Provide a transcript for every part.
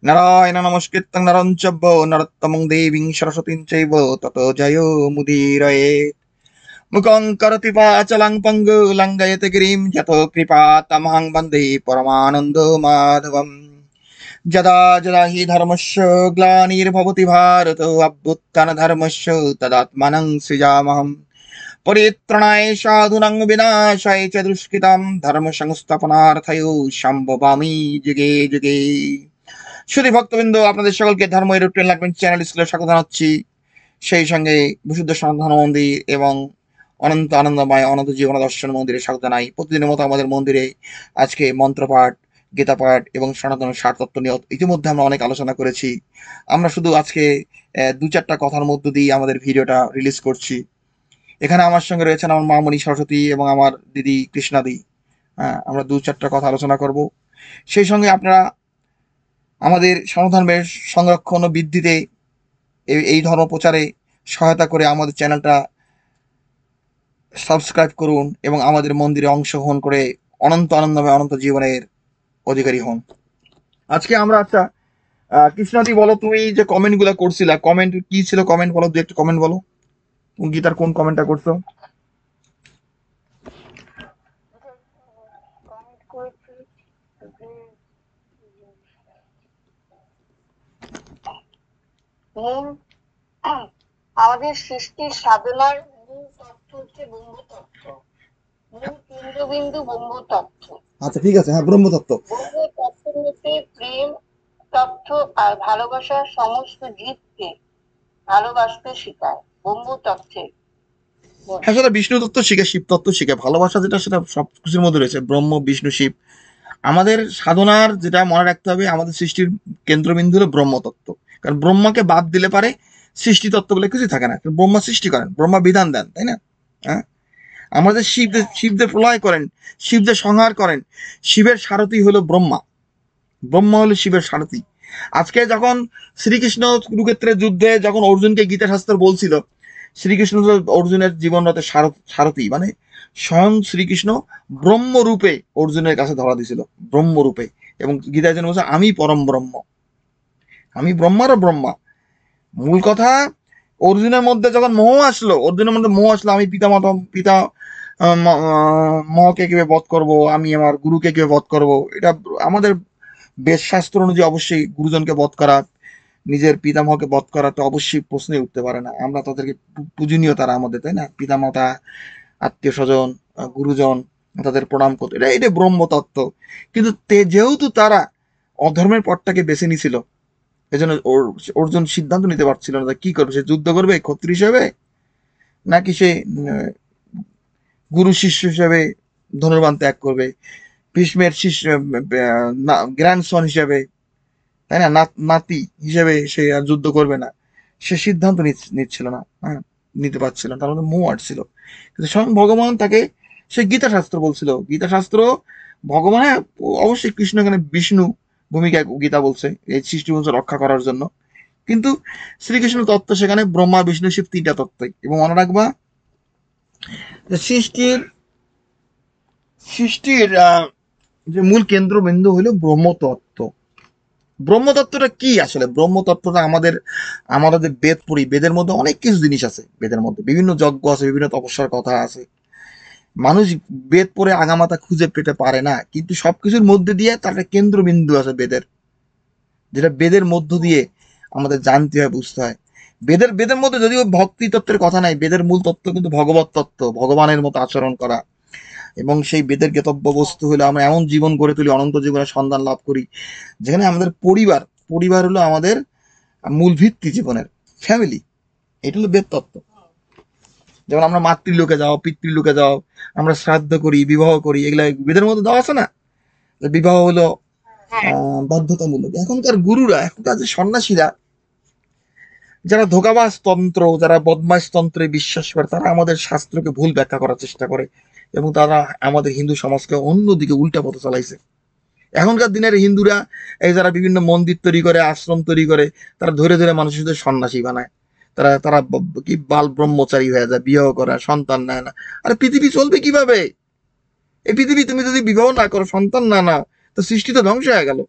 নারায়ণ নমস্কৃত্যং নরং চৈব নরোত্তমং দেবীং সরস্বতীং চৈব ততো জয়ো মুদীরয়ে মুখং করোতি বাচালাং পঙ্গু লঙ্ঘয়তে গিরিম যতো কৃপা তমহং বন্দে পরমানন্দ মাধবম যদা যদা হি ধর্মস্য গ্লানির্ভবতি ভারত অভ্যুত্থান ধর্মস্য তদাত্মানং সৃজামহম পরিত্রাণায় সাধুনাং বিনাশায় চ দুষ্কৃতাম ধর্ম সংস্থাপনার্থায় সম্ভবামি যুগে যুগে। শুধু ভক্তবৃন্দ, আপনাদের সকলকে ধর্ম ইউটিউব এনলাইটমেন্ট চ্যানেল স্কুলে স্বাগত জানাচ্ছি। সেই সঙ্গে বিশুদ্ধ সনাতন মন্দির এবং অনন্ত আনন্দময় অনন্ত জীবন দর্শন মন্দিরে স্বাগত জানাই। প্রতিদিনের মতো আমাদের মন্দিরে আজকে মন্ত্রপাঠ, গীতা পাঠ এবং সনাতন সারতত্ত্ব নিয়ে ইতিমধ্যে আমরা অনেক আলোচনা করেছি। আমরা শুধু আজকে দু চারটা কথার মধ্য দিয়ে আমাদের ভিডিওটা রিলিজ করছি। এখানে আমার সঙ্গে রয়েছেন আমার মামনি সরস্বতী এবং আমার দিদি কৃষ্ণাদি। হ্যাঁ, আমরা দু চারটা কথা আলোচনা করব। সেই সঙ্গে আপনারা আমাদের সনাতন সংরক্ষণ ও বৃদ্ধিতে এই ধর্ম প্রচারে সহায়তা করে আমাদের চ্যানেলটা সাবস্ক্রাইব করুন এবং আমাদের মন্দিরে অংশগ্রহণ করে অনন্ত আনন্দময় অনন্ত জীবনের অধিকারী হন। আজকে আমরা আচ্ছা, কৃষ্ণাদি বলো, তুমি যে কমেন্ট গুলা করছিলা, কমেন্ট কি ছিল? কমেন্ট বলো, দু একটা কমেন্ট বলো। তুমি গীতার কোন কমেন্টটা করছো? কমেন্ট করেছি যে মূল আমাদের সৃষ্টির সাধনার মূল তত্ত্ব হচ্ছে ব্রহ্মতত্ত্ব, মূল কেন্দ্রবিন্দু ব্রহ্মতত্ত্ব। আচ্ছা, ঠিক আছে, হ্যাঁ, ব্রহ্মতত্ত্ব। ব্রহ্মতত্ত্বের মধ্যে প্রেম তত্ত্ব আর ভালোবাসা সমস্ত জীবকে ভালোবাসতে শেখায় ব্রহ্মতত্ত্বে। হ্যাঁ, সেটা বিষ্ণু তত্ত্ব শিখে, শিব তত্ত্ব শিখে। ভালোবাসা যেটা, সেটা সব কিছুর মধ্যে রয়েছে, ব্রহ্ম বিষ্ণু শিব। আমাদের সাধনার যেটা মনে রাখতে হবে, আমাদের সৃষ্টির কেন্দ্রবিন্দু হলো ব্রহ্মতত্ত্ব। কারণ ব্রহ্মাকে বাদ দিলে পারে সৃষ্টি তত্ত্ব বলে কিছু থাকে না। ব্রহ্মা সৃষ্টি করেন, ব্রহ্মা বিধান দেন, তাই না? হ্যাঁ, আমাদের শিবদের প্রলয় করেন, শিবদের সংহার করেন। শিবের সারথি হলো ব্রহ্মা, ব্রহ্মা হলো শিবের সারথি। আজকে যখন শ্রীকৃষ্ণ কুরুক্ষেত্রের যুদ্ধে যখন অর্জুনকে গীতা শাস্ত্র বলছিল, শ্রীকৃষ্ণ অর্জুনের জীবনরথে সারথি, মানে স্বয়ং শ্রীকৃষ্ণ ব্রহ্মরূপে অর্জুনের কাছে ধরা দিছিল, ব্রহ্মরূপে। এবং গীতায় যেন বলছে, আমি পরম ব্রহ্ম, আমি ব্রহ্মারও ব্রহ্মা। মূল কথা, অর্জুনের মধ্যে যখন মোহ আসলো, আমি পিতা মহকে কিভাবে বধ করব, আমি আমার গুরুকে কিভাবে বধ করব। এটা আমাদের বেদ শাস্ত্র অনুযায়ী অবশ্যই গুরুজনকে বধ করা, নিজের পিতামহকে বধ করা তো অবশ্যই প্রশ্নে উঠতে পারে না। আমরা তাদেরকে পূজনীয়, তারা আমাদের, তাই না? পিতামাতা, আত্মীয় স্বজন, গুরুজন, তাদের প্রণাম করতো, এটা ব্রহ্মতত্ত্ব। কিন্তু যেহেতু তারা অধর্মের পথটাকে বেছে নিছিল, এজন্য অর্জুন সিদ্ধান্ত নিতে পারছিল না কি করবে। সে যুদ্ধ করবে ক্ষত্রিয় হিসেবে, নাকি সে গুরু শিষ্য হিসেবে ধনুর্বাণ ত্যাগ করবে, ভীষ্মের শিষ্য গ্র্যান্ডসন হিসেবে, তাই না, নাতি হিসেবে সে আর যুদ্ধ করবে না। সে সিদ্ধান্ত নিচ্ছিল না, হ্যাঁ, নিতে পারছিল না, তার মধ্যে মোহ আসছিল। কিন্তু স্বয়ং ভগবান তাকে, সে গীতা শাস্ত্র বলছিল, গীতা শাস্ত্র ভগবান, হ্যাঁ, অবশ্যই কৃষ্ণ এখানে বিষ্ণু ভূমিকা গীতা বলছে এই সৃষ্টি বংশ রক্ষা করার জন্য। কিন্তু শ্রীকৃষ্ণ তত্ত্ব সেখানে ব্রহ্মা বিষ্ণু শিব তিনটা তত্ত্বই। এবং মনে রাখবা, সৃষ্টির সৃষ্টির যে মূল কেন্দ্রবিন্দু হলো ব্রহ্মতত্ত্ব। ব্রহ্মতত্ত্বটা কি আসলে? ব্রহ্মতত্ত্বটা আমাদের, আমরা যে বেদ পড়ি, বেদের মধ্যে অনেক কিছু জিনিস আছে। বেদের মধ্যে বিভিন্ন যজ্ঞ আছে, বিভিন্ন তপস্যার কথা আছে। মানুষ বেদ পড়ে আগামাথা খুঁজে পেতে পারে না, কিন্তু সবকিছুর মধ্যে দিয়ে তার একটা কেন্দ্রবিন্দু আছে বেদের, যেটা বেদের মধ্য দিয়ে আমাদের জানতে হয়, বুঝতে হয়। বেদের মধ্যে যদিও ভক্তি তত্ত্বের কথা নাই, বেদের মূল তত্ত্ব কিন্তু ভগবত তত্ত্ব, ভগবানের মতো আচরণ করা। এবং সেই বেদের জ্ঞাতব্য বস্তু হলো আমরা এমন জীবন গড়ে তুলি, অনন্ত জীবনের সন্ধান লাভ করি, যেখানে আমাদের পরিবার, পরিবার হলো আমাদের মূল ভিত্তি জীবনের, ফ্যামিলি। এটা হলো বেদ তত্ত্ব। যেমন আমরা মাতৃলোকে যাও, পিতৃলোকে যাও, আমরা শ্রাদ্ধ করি, বিবাহ করি, এগুলা বেদের মধ্যে দেওয়া আছে না? বিবাহ হলো বাধ্যতামূলক। এখনকার গুরুরা, এখনকার যে সন্ন্যাসীরা, যারা ধোঁকাবাজ তন্ত্র, যারা বদমাইশ তন্ত্রে বিশ্বাস করে, তারা আমাদের শাস্ত্রকে ভুল ব্যাখ্যা করার চেষ্টা করে এবং তারা আমাদের হিন্দু সমাজকে অন্যদিকে উল্টা পথে চালাইছে। এখনকার দিনের হিন্দুরা, এই যারা বিভিন্ন মন্দির তৈরি করে, আশ্রম তৈরি করে, তারা ধরে ধরে মানুষদের সন্ন্যাসী বানায়। তারা তারা কি বাল ব্রহ্মচারী হয়ে যায়, বিবাহ করে, সন্তান নেয় না। আরে পৃথিবী চলবে কিভাবে? এই পৃথিবী তুমি যদি বিবাহ না করো, সন্তান না নাও, তো সৃষ্টি তো ধ্বংস হয়ে গেল।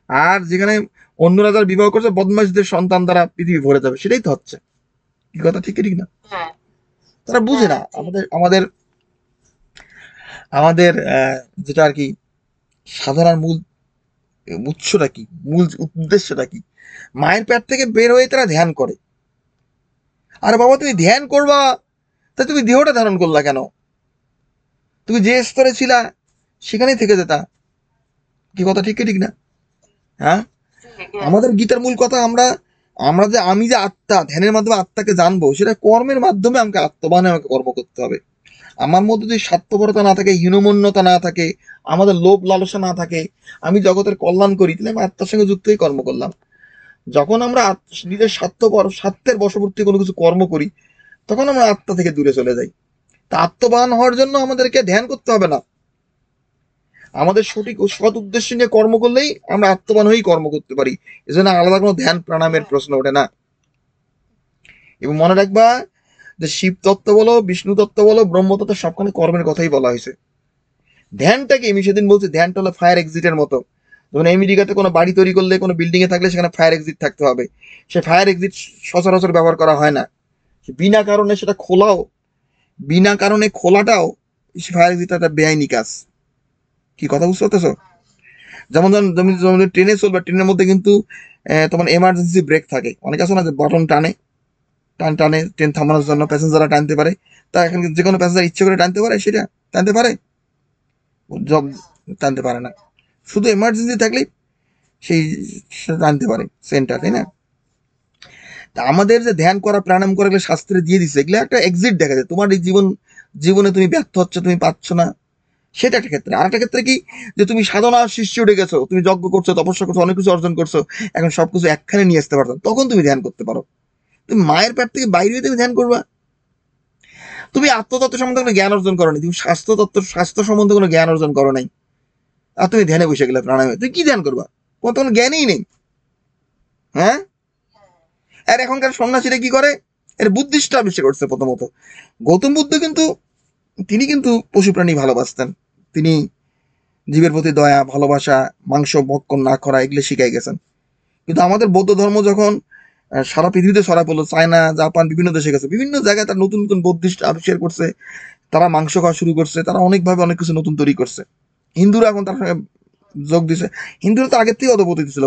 আর যেখানে অন্যরা যারা বিবাহ করছে বদমাইশদের সন্তান দ্বারা পৃথিবী ভরে যাবে, সেটাই তো হচ্ছে। কি কথা ঠিক কি ঠিক না? হ্যাঁ তারা বুঝে হ্যাঁ না ঠিক। আমাদের আমাদের আমাদের যেটা আর কি সাধনার মূল উৎসটা কি, মূল উদ্দেশ্যটা কি। মায়ের পেট থেকে বের হয়ে তারা ধ্যান করে। আর বাবা তুমি ধ্যান করবা, তা তুমি দেহটা ধারণ করলা কেন? তুমি যে স্তরে ছিলা সেখানেই থেকে যেতা। কি কথা ঠিক কি ঠিক না? হ্যাঁ, ঠিক আমাদের গীতার মূল কথা, আমরা আমরা যে আমি যে আত্মা, ধ্যানের মাধ্যমে আত্মাকে জানবো, সেটা কর্মের মাধ্যমে আমাকে আত্মবান হয়ে আমাকে কর্ম করতে হবে। আমার মধ্যে যদি স্বার্থপরতা না থাকে, হীনমন্যতা না থাকে, আমাদের লোভ লালসা না থাকে, আমি জগতের কল্যাণ করি, তাহলে আমি আত্মার সঙ্গে যুক্ত হয়ে কর্ম করলাম। যখন আমরা নিজের স্বার্থপর স্বার্থের বশবর্তী কোনো কিছু কর্ম করি, তখন আমরা আত্মা থেকে দূরে চলে যাই। তা আত্মবান হওয়ার জন্য আমাদেরকে ধ্যান করতে হবে না, আমাদের সঠিক ও সৎ উদ্দেশ্য নিয়ে কর্ম করলেই আমরা আত্মবান হয়েই কর্ম করতে পারি। এজন্য আলাদা কোনো ধ্যান প্রাণায়ামের প্রশ্ন ওঠে না। এবং মনে রাখবা যে শিব তত্ত্ব বলো, বিষ্ণু তত্ত্ব বলো, ব্রহ্মতত্ত্ব, সবখানে কর্মের কথাই বলা হয়েছে। ধ্যানটাকে আমি সেদিন বলছি, ধ্যানটা হলো ফায়ার এক্সিটের মতো। যেমন আমেরিকাতে কোনো বাড়ি তৈরি করলে, কোনো বিল্ডিং এ থাকলে সেখানে ফায়ার এক্সিট থাকতে হবে। সে ফায়ার এক্সিট সচরাচর ব্যবহার করা হয় না, বিনা কারণে সেটা খোলাও, বিনা কারণে খোলাটাও ফায়ার এক্সিট একটা বেআইনি কাজ। কি কথা বুঝতে পারতেছো? যেমন ধরুন তুমি যেমন ট্রেনে চলবে, ট্রেনের মধ্যে কিন্তু তোমার এমার্জেন্সি ব্রেক থাকে। অনেক আছে না যে বাটন টানে, টান টানে ট্রেন থামানোর জন্য, প্যাসেঞ্জাররা টানতে পারে। তা এখন যে কোনো প্যাসেঞ্জার ইচ্ছে করে টানতে পারে সেটা? টানতে পারে? জব টানতে পারে না। শুধু এমার্জেন্সি থাকলেই সেই সেটা টানতে পারে সেন্টার, তাই না? তা আমাদের যে ধ্যান করা, প্রাণায়াম করা, এগুলো শাস্ত্রে দিয়ে দিচ্ছে, এগুলো একটা এক্সিট দেখা যায়। তোমার এই জীবনে তুমি ব্যর্থ হচ্ছ, তুমি পাচ্ছ না, সেটা একটা ক্ষেত্রে। আর একটা ক্ষেত্রে কি, যে তুমি সাধনা শীর্ষে উঠে গেছো, তুমি যজ্ঞ করছো, তপস্যা করছো, অনেক কিছু অর্জন করছো, এখন সবকিছু একখানে নিয়ে আসতে পারছো, তখন তুমি ধ্যান করতে পারো। তুমি মায়ের পেট থেকে বাইরে হয়ে তুমি ধ্যান করবা? তুমি আত্মতত্ত্ব সম্বন্ধে কোনো জ্ঞান অর্জন করো নি, তুমি স্বাস্থ্য সম্বন্ধে কোনো জ্ঞান অর্জন করো নাই, আর তুমি ধ্যানে বসে গেলে প্রাণায়ামে, তুমি কি ধ্যান করবা? তোমার তো কোনো জ্ঞানই নেই। হ্যাঁ, আর এখনকার সন্ন্যাসীরা কি করে, এর বুদ্ধিস্ট আবিষ্কার করছে প্রথমত। গৌতম বুদ্ধ কিন্তু, তিনি কিন্তু পশু প্রাণী ভালোবাসতেন। তিনি জীবের প্রতি দয়া, ভালোবাসা, মাংস ভক্ষণ না করা, এগুলো শিখাই গেছেন। কিন্তু আমাদের বৌদ্ধ ধর্ম যখন সারা পৃথিবীতে ছড়া পড়লো, চায়না, জাপান, বিভিন্ন দেশে গেছে, বিভিন্ন জায়গায় তার নতুন নতুন বুদ্ধিস্ট আবিষ্কার করছে। তারা মাংস খাওয়া শুরু করছে, তারা অনেকভাবে অনেক কিছু নতুন তৈরি করছে। হিন্দুরা এখন তার সঙ্গে যোগ দিছে। হিন্দুরা তো আগের থেকে অধপতিত ছিল,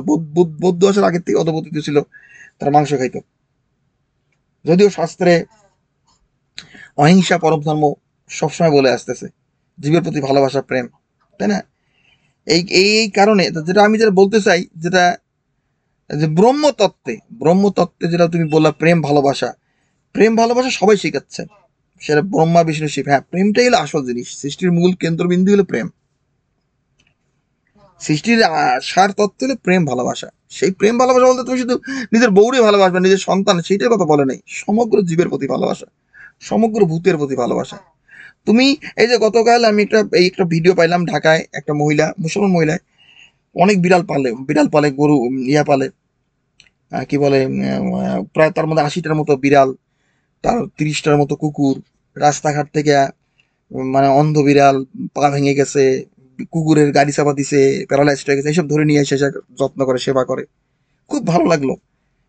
বৌদ্ধ আসার আগের থেকে অধপতিত ছিল, তারা মাংস খাইতো। যদিও শাস্ত্রে অহিংসা পরম ধর্ম সবসময় বলে আসতেছে, জীবের প্রতি ভালোবাসা, প্রেম, তাই না? এই এই এই কারণে যেটা আমি যেটা বলতে চাই, যেটা যে ব্রহ্মতত্ত্বে যেটা তুমি বললা, প্রেম ভালোবাসা, প্রেম ভালোবাসা সবাই শিখাচ্ছে। সেটা ব্রহ্মা বিষ্ণু শিব, হ্যাঁ, প্রেমটাই হলো আসল জিনিস। সৃষ্টির মূল কেন্দ্রবিন্দু হলো প্রেম। সৃষ্টির সার তত্ত্ব হলো প্রেম ভালোবাসা। সেই প্রেম ভালোবাসা বলতে তুমি শুধু নিজের বউরে ভালোবাসবে, নিজের সন্তান, সেইটার কথা বলে নাই। সমগ্র জীবের প্রতি ভালোবাসা, সমগ্র ভূতের প্রতি ভালোবাসা। তুমি এই যে গতকাল আমি একটা ভিডিও পাইলাম, ঢাকায় একটা মহিলা, মুসলমান মহিলা, অনেক বিড়াল পালে, গরু, ইয়া পালে, কি বলে, প্রায় তার মধ্যে 80টার মতো বিড়াল, তার 30টার মতো কুকুর। রাস্তাঘাট থেকে মানে অন্ধ বিড়াল, পা ভেঙে গেছে, কুকুরের গাড়ি চাপা দিছে, প্যারালাইজড হয়ে গেছে, এইসব ধরে নিয়ে এসে যত্ন করে, সেবা করে। খুব ভালো লাগলো।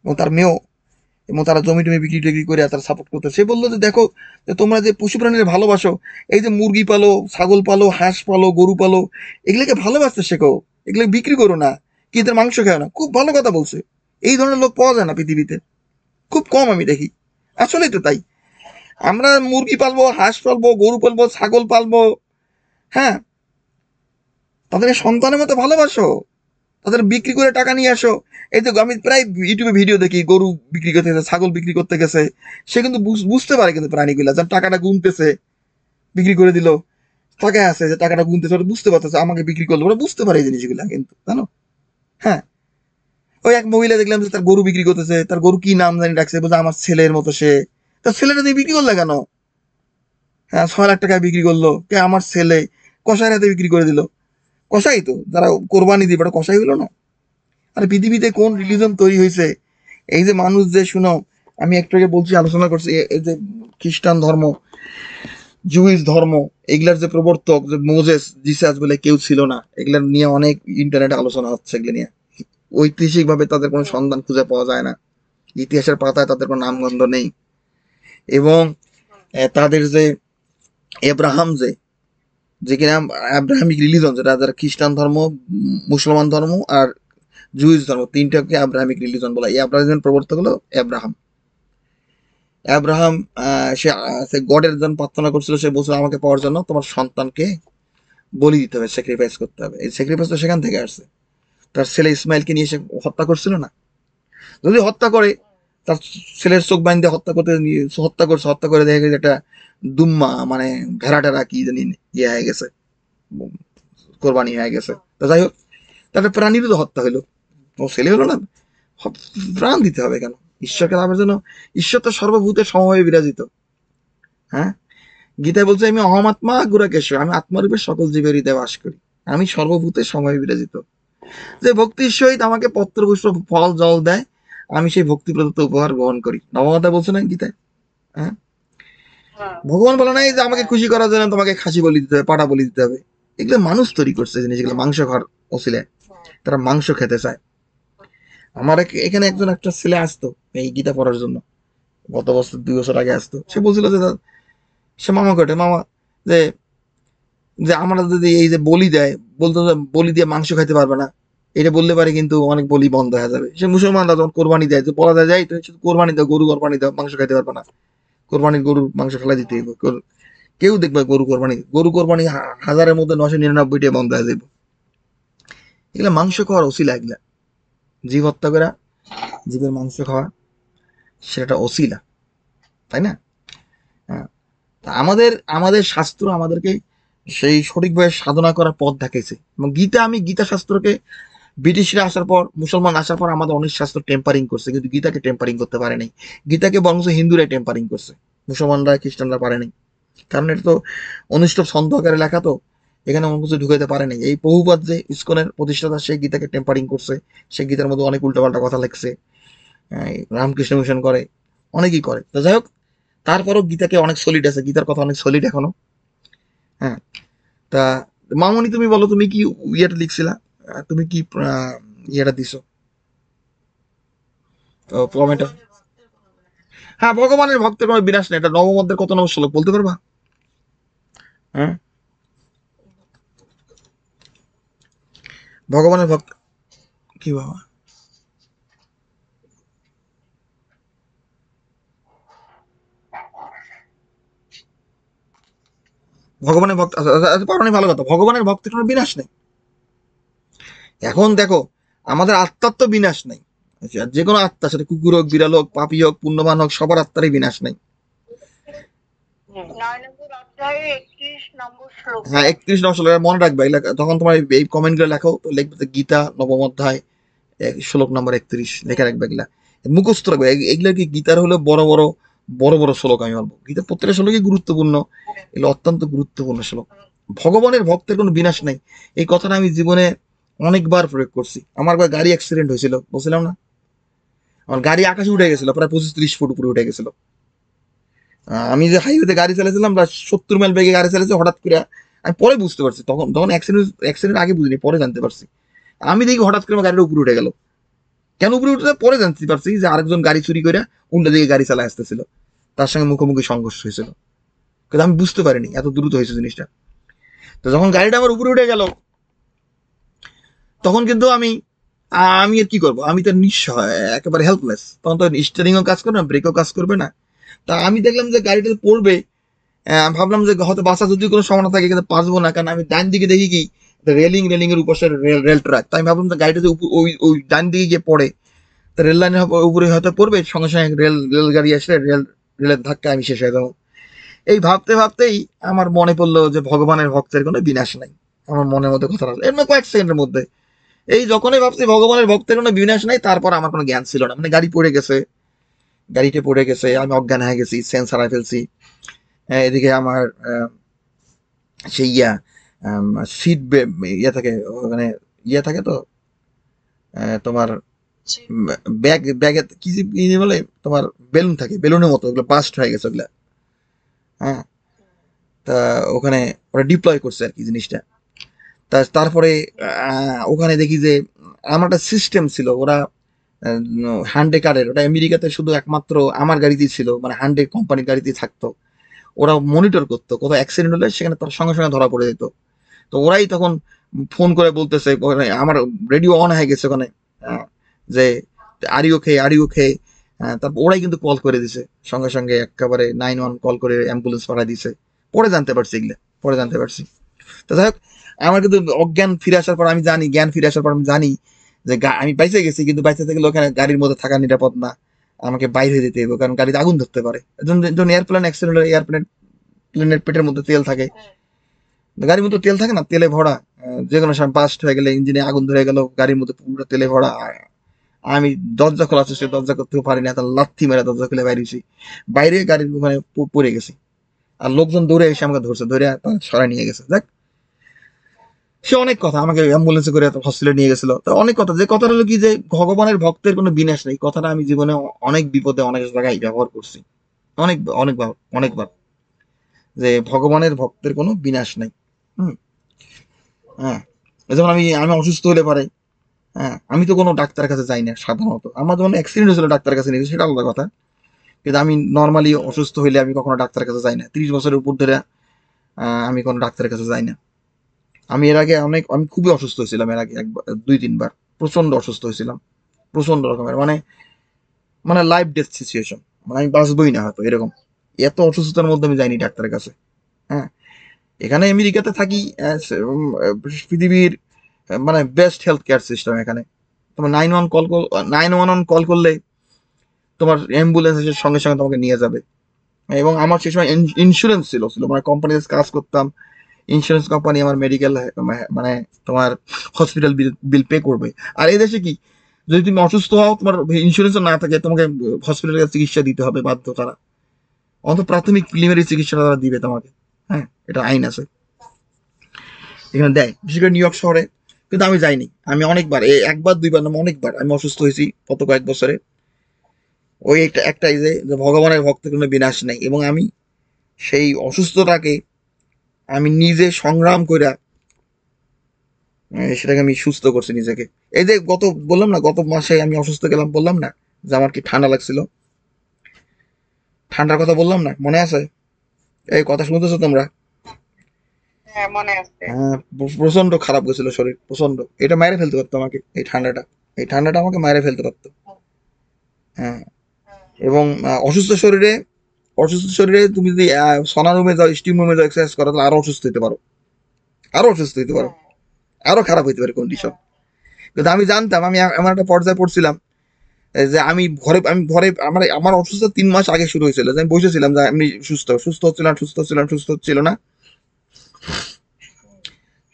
এবং তার মেয়েও, এবং তারা জমি টমি বিক্রি টিক্রি করে তারা সাপোর্ট করতে। সে বললো যে দেখো, যে তোমরা যে পশু প্রাণীর ভালোবাসো, এই যে মুরগি পালো, ছাগল পালো, হাঁস পালো, গরু পালো, এগুলোকে ভালোবাসতে শেখো, এগুলো বিক্রি করো না, কি এদের মাংস খাও না। খুব ভালো কথা বলছে। এই ধরনের লোক পাওয়া যায় না পৃথিবীতে, খুব কম আমি দেখি। আসলেই তো তাই। আমরা মুরগি পালবো, হাঁস পালবো, গরু পালবো, ছাগল পালবো, হ্যাঁ, তাদেরকে সন্তানের মতো ভালোবাসো, তাদের বিক্রি করে টাকা নিয়ে আসো। এই তো আমি প্রায় ইউটিউবে ভিডিও দেখি, গরু বিক্রি করতে গেছে, ছাগল বিক্রি করতে গেছে, সে কিন্তু বুঝতে পারে কিন্তু প্রাণীগুলা, যার টাকাটা গুনতেছে, বিক্রি করে দিল, টাকা আছে যে টাকাটা গুনতেছে, ওরা বুঝতে পারতেছে আমাকে বিক্রি করলো, ওরা বুঝতে পারে এই জিনিসগুলা কিন্তু, জানো? হ্যাঁ, ওই এক মহিলা দেখলাম যে তার গরু বিক্রি করতেছে, তার গরু কি নাম জানি রাখছে, বলছে আমার ছেলের মতো সে। তার ছেলেটা তুমি বিক্রি করলে কেন? হ্যাঁ, 6 লাখ টাকায় বিক্রি করলো, কে? আমার ছেলে। কষাইয়ের হাতে বিক্রি করে দিল। কষাই তো যারা কোরবানি দিবে, ওটা কষাই হলো না? আর পৃথিবীতে কোন রিলিজন তৈরি হয়েছে, এই যে মানুষ যে, শুনো, আমি একটু আগে বলছি, আলোচনা করছি, এই যে খ্রিস্টান ধর্ম, জুইস ধর্ম, এগুলার যে প্রবর্তক, যে মোজেস, জিসাস বলে কেউ ছিল না, এগুলার নিয়ে অনেক ইন্টারনেটে আলোচনা হচ্ছে, এগুলো নিয়ে। ঐতিহাসিকভাবে তাদের কোনো সন্ধান খুঁজে পাওয়া যায় না, ইতিহাসের পাতায় তাদের কোনো নামগন্ধ নেই। এবং তাদের যে এব্রাহাম যে কিনা আব্রাহামিক রিলিজন, যেটা যারা খ্রিস্টান ধর্ম, মুসলমান ধর্ম আর জুইস ধর্ম, তিনটাকে আব্রাহামিক রিলিজন বলা। এই আব্রাহাম প্রবর্তক হলো এব্রাহাম। আব্রাহাম সে গডের জন্য প্রার্থনা করছিল, সে বলছিল আমাকে পাওয়ার জন্য তোমার সন্তানকে বলি দিতে হবে, স্যাক্রিফাইস করতে হবে। এই স্যাক্রিফাইস তো সেখান থেকে আসছে, তার ছেলে ইসমাইলকে নিয়ে সে হত্যা করছিল না? যদি হত্যা করে, তার ছেলের চোখ বাইন্ধে হত্যা করছে, হত্যা করে দেখে গেছে একটা দুম্মা মানে ভেড়া টেরা কি জানি ইয়ে হয়ে গেছে, কোরবানি হয়ে গেছে। তো যাই হোক, তাদের প্রাণীরও তো হত্যা হইলো, ও ছেলে হলো না, প্রাণ দিতে হবে কেন? ঈশ্বরকে লাভের জন্য। ঈশ্বর তো সর্বভূতে সমভাবে বিরাজিত। হ্যাঁ, গীতায় বলছে আমি অহমাত্মা গুরাকেশ, আমি আত্মারূপে সকল জীবের হৃদয়ে বাস করি, আমি সর্বভূতে সমভাবে বিরাজিত। যে ভক্তির সহিত আমাকে পত্র পুষ্প ফল জল দেয়, আমি সেই ভক্তি প্রদত্ত উপহার গ্রহণ করি। নবমাতা বলছে না গীতায়? হ্যাঁ, ভগবান বলে নাই যে আমাকে খুশি করার জন্য তোমাকে খাসি বলি দিতে হবে, পাটা বলি দিতে হবে। এগুলো মানুষ তৈরি করছে জিনিসগুলো, মাংস খাওয়ার ওসিলায় তারা মাংস খেতে চায়। আমার এখানে একজন একটা ছেলে আসতো এই গীতা পড়ার জন্য, গত বছর 2 বছর আগে আসতো। সে বলছিল যে সে মামা কটে মামা, যে যে আমরা যদি এই যে বলি দেয়, বলতো যে বলি দিয়ে মাংস খাইতে পারবে না, এটা বললে পারে কিন্তু অনেক বলি বন্ধ হয়ে যাবে। সে মুসলমানরা যখন কোরবানি দেয়, তো বলা যায় তো কোরবানি দাও, গরু কোরবানি দাও, মাংস খাইতে পারবে না, কোরবানির গরুর মাংস ফেলা দিতে হইব। কেউ দেখবে গরু কোরবানি হাজারের মধ্যে 999টা বন্ধ হয়ে যাবে। এগুলা মাংস খাওয়ার ওসিলা, এগুলা জীব হত্যা করা, জীবের মাংস খাওয়া, সেটা ওসিলা, তাই না? হ্যাঁ, তা আমাদের আমাদের শাস্ত্র আমাদেরকে সেই সঠিকভাবে সাধনা করার পথ দেখাইছে। এবং গীতা শাস্ত্রকে ব্রিটিশরা আসার পর, মুসলমান আসার পর আমাদের অনেক শাস্ত্র টেম্পারিং করছে, কিন্তু গীতাকে টেম্পারিং করতে পারে নাই। গীতাকে বরং হিন্দুরাই টেম্পারিং করছে, মুসলমানরা খ্রিস্টানরা পারে নাই। কারণ এটা তো অনুষ্ঠব ছন্দ আকারে লেখা, তো এখানে অন্য কিছু ঢুকাইতে পারে নাই। এই বহুপাত যে ইস্কনের প্রতিষ্ঠাতা, সে গীতাকে টেম্পারিং করছে, সে গীতার মধ্যে অনেক উল্টাপাল্টা কথা লেখছে, রামকৃষ্ণ মিশন করে, অনেকেই করে। তো যাই হোক, তারপরও গীতাকে অনেক সলিড আছে, গীতার কথা অনেক সলিড এখনো। হ্যাঁ, তা মামনি তুমি বলো, তুমি কি ইয়েটা লিখছিলা? তুমি কি ইয়েটা দিছো কমেন্টটা? হ্যাঁ, ভগবানের ভক্তের কোনো বিনাশ নেই, এটা নবম অধ্যায়ের কত নম্বর শ্লোক বলতে পারবা? হ্যাঁ, ভগবানের ভক্ত কি বাবা, ভগবানের ভক্ত পারো ভালো কথা, ভগবানের ভক্তের কোনো বিনাশ নেই। এখন দেখো, আমাদের আত্মার তো বিনাশ নাই। আচ্ছা, যে কোনো আত্মা, সেটা কুকুর হোক, বিড়াল হোক, পাপি হোক, পুণ্যবান হোক, সবার আত্মারই বিনাশ নাই। 9 নম্বর অধ্যায়ে 31 নম্বর শ্লোক। হ্যাঁ, 31 নম্বর শ্লোক মনে রাখবে। যখন তোমার এই কমেন্ট গুলো লেখো, তো লিখবে যে গীতা নবম অধ্যায় শ্লোক নম্বর 31 লেখা রাখবে। এগুলা মুখস্থ রাখবে। এগুলা কি গীতার হলো বড় বড় শ্লোক আমি বলবো। গীতার প্রত্যেকটা শ্লোকই গুরুত্বপূর্ণ, এগুলো অত্যন্ত গুরুত্বপূর্ণ শ্লোক। ভগবানের ভক্তের কোনো বিনাশ নাই, এই কথাটা আমি জীবনে অনেকবার প্রয়োগ করছি। আমার গাড়ি অ্যাক্সিডেন্ট হয়েছিল, বলছিলাম না? আমার গাড়ি আকাশে উঠে গেছিল, প্রায় 25-30 ফুট উপরে উঠে গেছিল। আমি যে হাইওয়েতে গাড়ি চালাইছিলাম, প্রায় 70 মাইল বেগে গাড়ি চালাইছি, হঠাৎ করে আমি পরে বুঝতে পারছি, তখন তখন অ্যাক্সিডেন্ট আগে বুঝিনি, পরে জানতে পারছি। আমি দেখি হঠাৎ করে আমার গাড়িটা উপরে উঠে গেল। কেন উপরে উঠে, পরে জানতে পারছি যে আরেকজন গাড়ি চুরি করে উল্টা দিকে গাড়ি চালায় আসতেছিল, তার সঙ্গে মুখোমুখি সংঘর্ষ হয়েছিল। কিন্তু আমি বুঝতে পারিনি এত দ্রুত হয়েছে জিনিসটা। তো যখন গাড়িটা আমার উপরে উঠে গেল, তখন কিন্তু আমি আমি আর কি করবো, আমি তো নিঃসহায়, একেবারে হেল্পলেস। তখন তো স্টিয়ারিংও কাজ করবে না, ব্রেকও কাজ করবে না। তা আমি দেখলাম যে গাড়িটা পড়বে, ভাবলাম যে হয়তো বাসা যদি কোনো সম্ভাবনা থাকে, কিন্তু বাঁচবো না, কারণ আমি ডান দিকে দেখি কি রেলিং এর উপর রেল ট্র্যাক। তাই আমি ভাবলাম যে গাড়িটা ওই ওই ডান দিকে গিয়ে পড়ে, তো রেল লাইনের উপরে হয়তো পড়বে, সঙ্গে সঙ্গে রেলগাড়ি আসলে রেলের ধাক্কা আমি শেষ হয়ে যাবো। এই ভাবতে ভাবতেই আমার মনে পড়লো যে ভগবানের ভক্তের কোনো বিনাশ নাই। আমার মনের মধ্যে কথা আসলো এর কয়েক সেকেন্ডের মধ্যে। এই যখনই ভাবছি ভগবানের ভক্তের কোনো বিনাশ নাই, তারপর আমার কোনো জ্ঞান ছিল না। মানে গাড়ি পড়ে গেছে, গাড়িতে পড়ে গেছে, আমি অজ্ঞান হয়ে গেছি, সেন্স হারাই ফেলছি। এদিকে আমার সেই সিট ইয়ে থাকে, ওখানে ইয়ে থাকে তো, তোমার ব্যাগে কি বলে, তোমার বেলুন থাকে, বেলুনের মতো, ওগুলো বাস্ট হয়ে গেছে ওগুলা। হ্যাঁ, তা ওখানে ওরা ডিপ্লয় করছে আর কি জিনিসটা। তারপরে ওখানে দেখি যে আমার একটা সিস্টেম ছিল, ওরা হান্ডে কারের, ওটা আমেরিকাতে শুধু একমাত্র আমার গাড়িতেই ছিল, মানে হান্ডে কোম্পানির গাড়িতেই থাকতো। ওরা মনিটর করতো, কোথাও অ্যাক্সিডেন্ট হলে সেখানে তার সঙ্গে সঙ্গে ধরা পড়ে যেত। তো ওরাই তখন ফোন করে বলতেছে, ওখানে আমার রেডিও অন হয়ে গেছে ওখানে, যে are you okay, are you okay. তারপর ওরাই কিন্তু কল করে দিছে সঙ্গে সঙ্গে, একেবারে 911 কল করে অ্যাম্বুলেন্স পাঠিয়ে দিছে। পরে জানতে পারছি এগুলো, পরে জানতে পারছি। তো যাই হোক, আমার কিন্তু অজ্ঞান ফিরে আসার পর আমি জানি, জ্ঞান ফিরে আসার পর আমি জানি যে আমি বাইচে গেছি, কিন্তু বাইচে থেকে ওখানে গাড়ির মধ্যে থাকা নিরাপদ না, আমাকে বাইরে যেতে হবে, কারণ গাড়িতে আগুন ধরতে পারে। যখন এয়ারপ্লেন অ্যাক্সিডেন্ট হলে প্লেনের পেটের মধ্যে তেল থাকে, গাড়ির মধ্যে তেল থাকে না, তেলে ভরা, যে কোনো সময় বাস্ট হয়ে গেলে, ইঞ্জিনে আগুন ধরে গেল, গাড়ির মধ্যে পুরো তেলে ভরা। আমি দরজা খোলা আছে, সে দরজা করতেও পারিনি, এত লাথি মেরে দরজা খুলে বাইরেছি, বাইরে গাড়ির ওখানে পড়ে গেছি। আর লোকজন দৌড়ে এসে আমাকে ধরছে, ধরে সরাই নিয়ে গেছে। দেখ, সে অনেক কথা, আমাকে অ্যাম্বুলেন্সে করে হসপিটালে নিয়ে গেছিল। তো অনেক কথা, যে কথাটা হলো কি, যে ভগবানের ভক্তের কোনো বিনাশ নেই, কথাটা আমি জীবনে অনেক বিপদে অনেক জায়গায় ব্যবহার করছি, অনেক অনেকবার, অনেকবার, যে ভগবানের ভক্তের কোনো বিনাশ নেই। হুম। হ্যাঁ, যেমন আমি আমি অসুস্থ হলে পারে, হ্যাঁ, আমি তো কোনো ডাক্তারের কাছে যাই না সাধারণত। আমার যখন অ্যাক্সিডেন্ট হয়েছিল ডাক্তারের কাছে নিয়েছি, সেটা আলাদা কথা। কিন্তু আমি নর্মালি অসুস্থ হইলে আমি কখনো ডাক্তারের কাছে যাই না। 30 বছরের উপর ধরে আমি কোনো ডাক্তারের কাছে যাই না। আমি এর আগে আমি খুবই অসুস্থ হয়েছিলাম, এর আগে একবার, 2-3 বার প্রচন্ড অসুস্থ হয়েছিলাম, প্রচন্ড রকমের, মানে মানে লাইফ ডেথ সিচুয়েশন, মানে আমি বাঁচবই না হয়তো এরকম। এত অসুস্থতার মধ্যে আমি যাইনি ডাক্তারের কাছে। হ্যাঁ, এখানে আমেরিকাতে থাকি, পৃথিবীর মানে বেস্ট হেলথ কেয়ার সিস্টেম এখানে। তোমার 911 কল করলে তোমার অ্যাম্বুলেন্স এসে সঙ্গে সঙ্গে তোমাকে নিয়ে যাবে। এবং আমার সেই সময় ইন্স্যুরেন্স ছিল, মানে কোম্পানিতে কাজ করতাম, ইন্স্যুরেন্স কোম্পানি আমার মেডিকেল, মানে তোমার হসপিটাল বিল পে করবে। আর এই দেশে কি, যদি তুমি অসুস্থ হও, তোমার ইন্স্যুরেন্স না থাকে, তোমাকে হসপিটালে চিকিৎসা দিতে হবে বাধ্য, তারা অন্তত প্রাথমিক প্রিলিমিনারি চিকিৎসাটা তারা দিবে তোমাকে। হ্যাঁ, এটা আইন আছে, এখানে দেয়, বিশেষ করে নিউ ইয়র্ক শহরে। কিন্তু আমি যাইনি, আমি অনেকবার, এই একবার দুইবার না, অনেকবার আমি অসুস্থ হয়েছি গত কয়েক বছরে। ওই একটাই যে ভগবানের ভক্ত কোনো বিনাশ নেই, এবং আমি সেই অসুস্থতাকে আমি নিজে সংগ্রাম করে সেটাকে আমি সুস্থ করছি নিজেকে। এই যে বললাম না, গত মাসে আমি অসুস্থ গেলাম, বললাম না যে আমার কি ঠান্ডা লাগছিল, ঠান্ডার কথা বললাম না, মনে আছে? এই কথা শুনতেছো তোমরা? হ্যাঁ, মনে আছে। হ্যাঁ, প্রচন্ড খারাপ গেছিল শরীর, প্রচন্ড। এটা মেরে ফেলতে পারতো আমাকে, এই ঠান্ডাটা আমাকে মেরে ফেলতে পারতো। হ্যাঁ, এবং অসুস্থ শরীরে তুমি যদি সনা রুমে যাও, স্টিম রুমে যাও, এক্সারসাইজ করো, তাহলে আরো অসুস্থ হতে পারো, আরো অসুস্থ হতে পারো, আরো খারাপ হইতে পারে কন্ডিশন। কিন্তু আমি জানতাম, আমি এমন একটা পর্যায়ে পড়ছিলাম, যে আমি ঘরে আমার আমার অসুস্থতা 3 মাস আগে শুরু হয়েছিল, যে আমি বসেছিলাম, যে আমি সুস্থ হচ্ছিল না।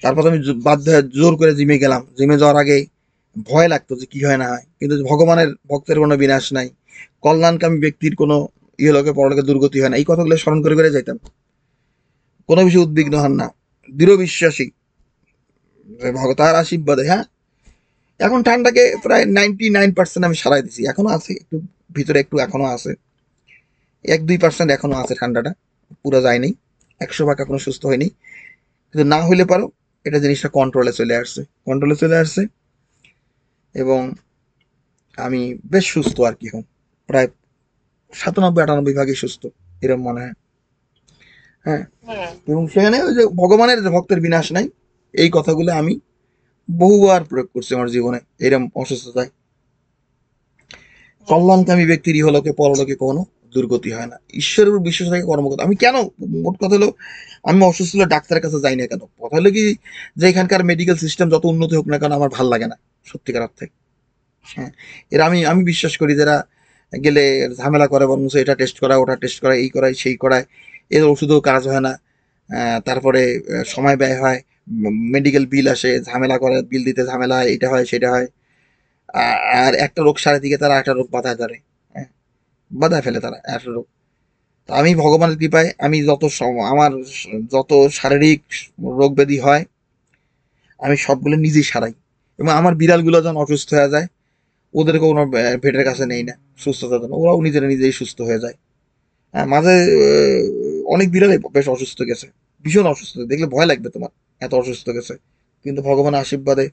তারপর আমি বাধ্য হয়ে জোর করে জিমে গেলাম। জিমে যাওয়ার আগে ভয় লাগতো যে কি হয় না হয়, কিন্তু ভগবানের ভক্তের কোনো বিনাশ নাই, কল্যাণকামী ব্যক্তির কোনো ইহলোকে পরলোকে দুর্গতি হয় না, এই কথাগুলো স্মরণ করে করে যাইতাম। কোনো বিষয়ে উদ্বিগ্ন হন না, দৃঢ় বিশ্বাসী যে তার আশীর্বাদে। হ্যাঁ, এখন ঠান্ডাকে প্রায় 99% আমি সারাই দিছি, এখনো আছে একটু, ভিতরে একটু এখনো আছে, 1-2% এখনো আছে ঠান্ডাটা, পুরো যায়নি, 100 ভাগ এখনো সুস্থ হয়নি। কিন্তু না হইলে পারো, এটা জিনিসটা কন্ট্রোলে চলে আসছে, এবং আমি বেশ সুস্থ আর কি, এখন প্রায় 97-98 ভাগই সুস্থ, এরকম মনে হয়। হ্যাঁ, এবং সেখানে ওই যে ভগবানের যে ভক্তের বিনাশ নাই, এই কথাগুলো আমি বহুবার প্রয়োগ করছি আমার জীবনে। এরকম অসুস্থতায় কল্যাণকামী ব্যক্তির ইহলোকে পরলোকে কোনো দুর্গতি হয় না, ঈশ্বরের উপর বিশ্বাস থাকে কর্মকর্তা। আমি কেন, মোট কথা হলো, আমি অসুস্থ হলে ডাক্তারের কাছে যাই না কেন? কথা হলো কি, যে এখানকার মেডিকেল সিস্টেম যত উন্নতি হোক না কেন, আমার ভাল লাগে না সত্যিকার অর্থে। হ্যাঁ, এরা আমি বিশ্বাস করি, যারা গেলে ঝামেলা করে, বরং এটা টেস্ট করা, ওটা টেস্ট করা, এই করায় সেই করায়, এর ওষুধেও কাজ হয় না। তারপরে সময় ব্যয় হয়, মেডিকেল বিল আসে, ঝামেলা করে, বিল দিতে ঝামেলা হয়, এটা হয় সেটা হয়। আর একটা রোগ সারা দিকে তারা একটা রোগ বাধায় ধরে, হ্যাঁ, বাধায় ফেলে তারা একটা রোগ। তো আমি ভগবানের কৃপায়, আমি আমার যত শারীরিক রোগ ব্যাধি হয়, আমি সবগুলো নিজেই সারাই। এবং আমার বিড়ালগুলো যখন অসুস্থ হয়ে যায়, ওদেরকে কোনো ভেটের কাছে নেই না সুস্থতার জন্য, ওরাও নিজেরা নিজেই সুস্থ হয়ে যায়। হ্যাঁ, মাঝে অনেক বিড়ালই বেশ অসুস্থ গেছে, ভীষণ অসুস্থ, দেখলে ভয় লাগবে তোমার, এত অসুস্থ গেছে, কিন্তু ভগবানের আশীর্বাদে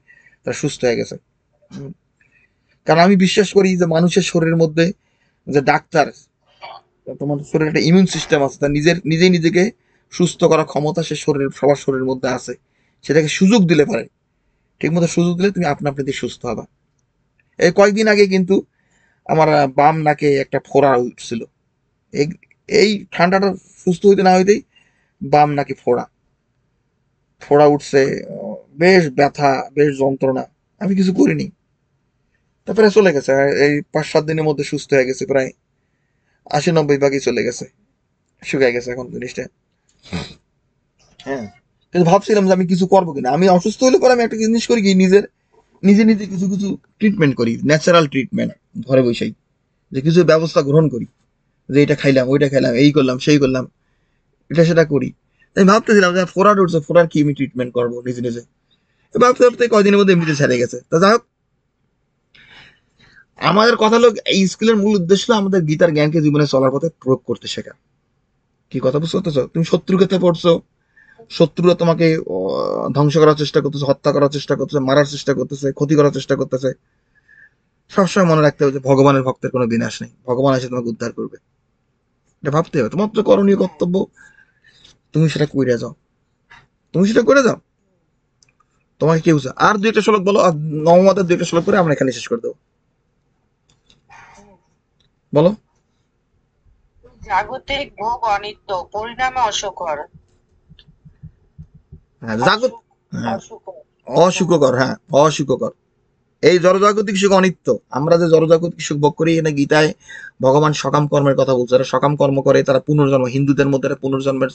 তারা সুস্থ হয়ে গেছে। উম, কারণ আমি বিশ্বাস করি যে মানুষের শরীরের মধ্যে যে ডাক্তার, তোমার শরীরে একটা ইমিউন সিস্টেম আছে, তার নিজেই নিজেকে সুস্থ করার ক্ষমতা সে শরীরের সবার শরীরের মধ্যে আছে। সেটাকে সুযোগ দিলে পারে, ঠিক মতো সুযোগ দিলে তুমি আপনা আপনি সুস্থ হবে। এই কয়েকদিন আগে কিন্তু আমার বাম নাকে একটা ফোড়া উঠছিল। এই এই ঠান্ডাটা সুস্থ হইতে না হইতেই বাম নাকে ফোড়া ফোড়া উঠছে। বেশ ব্যথা, বেশ যন্ত্রণা। আমি কিছু করিনি, তারপরে চলে গেছে। আর এই 5-7 দিনের মধ্যে সুস্থ হয়ে গেছে, প্রায় 80-90 ভাগই চলে গেছে, শুকায় গেছে এখন জিনিসটা। হ্যাঁ, কিন্তু ভাবছিলাম যে আমি কিছু করবো কিনা। আমি অসুস্থ হলে পরে আমি একটা জিনিস করি কি, নিজে নিজে কিছু কিছু ট্রিটমেন্ট করি, ন্যাচারাল ট্রিটমেন্ট, ঘরে বসেই, যে কিছু ব্যবস্থা গ্রহণ করি, যে এটা খাইলাম, ওইটা খাইলাম, এই করলাম, সেই করলাম, এটা সেটা করি। তাই ভাবতেছিলাম যে ফোরার উঠছে, ফোরার কি আমি ট্রিটমেন্ট করবো নিজে নিজে। ভাবতে ভাবতে কয়দিনের মধ্যে এমনিতে ছেড়ে গেছে। তা যাই হোক, আমাদের কথা হলো এই স্কুলের মূল উদ্দেশ্য হলো আমাদের গীতার জ্ঞানকে জীবনে চলার পথে প্রয়োগ করতে শেখা। কি কথা বুঝতে পারতেছো? তুমি শত্রুর কাছে পড়ছো, শত্রুরা তোমাকে ধ্বংস করার চেষ্টা করতেছে, হত্যা করার চেষ্টা করতেছে, মারার চেষ্টা করতেছে, ক্ষতি করার চেষ্টা করতেছে। সবসময় মনে রাখতে হবে যে ভগবানের ভক্তের কোনো বিনাশ নেই, ভগবান এসে তোমাকে উদ্ধার করবে। এটা ভাবতে হবে। তোমার তো করণীয় কর্তব্য, তুমি সেটা করে যাও, তুমি সেটা করে যাও। তোমাকে কেউ আর দুই একটা শ্লোক বলো, আর নবমাদের দুই একটা শ্লোক করে আমরা এখানে শেষ করে দেবো। বলো। জাগতিক ভোগ অনিত্য, পরিণামে অসুখকর। হ্যাঁ, জাগত, অসুখ হ্যাঁ, অসুখকর। অসুখকর, হ্যাঁ, অসুখকর। এই জড়জাগতিক সুখ অনিত্য। আমরা যে জড়জাগতিক সুখ ভোগ করি, এখানে গীতায় ভগবান সকাম কর্মের কথা বলছে। যারা সকাম কর্ম করে তারা পুনর্জন্ম, হিন্দুদের মধ্যে পুনর্জন্মের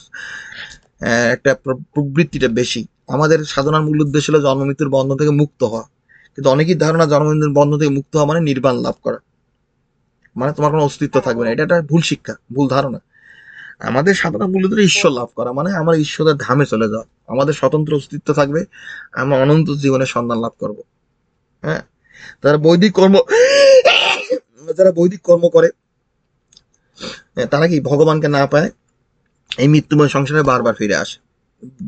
একটা প্রবৃত্তিটা বেশি। আমাদের সাধনার মূল উদ্দেশ্য হলো জন্ম মৃত্যুর বন্ধন থেকে মুক্ত হওয়া। কিন্তু অনেকেই ধারণা জন্ম মৃত্যুর বন্ধন থেকে মুক্ত হওয়া মানে নির্বাণ লাভ করা, মানে তোমার কোনো অস্তিত্ব থাকবে না। এটা একটা ভুল শিক্ষা, ভুল ধারণা। আমাদের সাধনা মূল উদ্দেশ্য ঈশ্বর লাভ করা, মানে আমরা ঈশ্বরের ধামে চলে যাওয়া। আমাদের স্বতন্ত্র অস্তিত্ব থাকবে, আমরা অনন্ত জীবনের সন্ধান লাভ করব। হ্যাঁ, তারা বৈদিক কর্ম, যারা বৈদিক কর্ম করে তারা কি ভগবানকে না পায়, এই মৃত্যুময় সংসারে বারবার ফিরে আসে।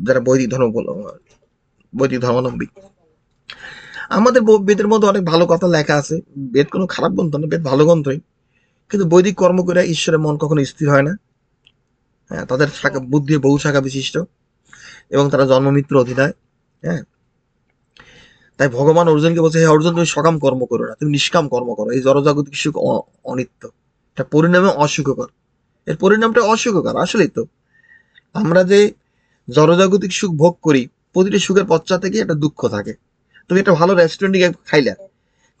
যারা বৈদিক ধর্মাবলম্বী। আমাদের বেদের মধ্যে অনেক ভালো কথা লেখা আছে। বেদ কোনো খারাপ গ্রন্থ না, বেদ ভালো গ্রন্থই। কিন্তু বৈদিক কর্ম করে ঈশ্বরের মন কখনো স্থির হয় না। হ্যাঁ, তাদের শাখা বুদ্ধি বহু শাখা বিশিষ্ট, এবং তারা জন্ম মৃত্যুর অধীনায়। হ্যাঁ, তাই ভগবান অর্জুনকে বলছে, হে অর্জুন, তুমি সকাম কর্ম করো না, তুমি নিষ্কাম কর্ম করো। এই জড়জাগতিক সুখ অনিত্য, এটা পরিণামে অসুখকর। এর পরিণামটা অসুখকর। আসলেই তো আমরা যে জড়জাগতিক সুখ ভোগ করি, প্রতিটি সুখের পশ্চাৎ থেকে একটা দুঃখ থাকে। তুমি একটা ভালো রেস্টুরেন্টে গিয়ে খাইলা,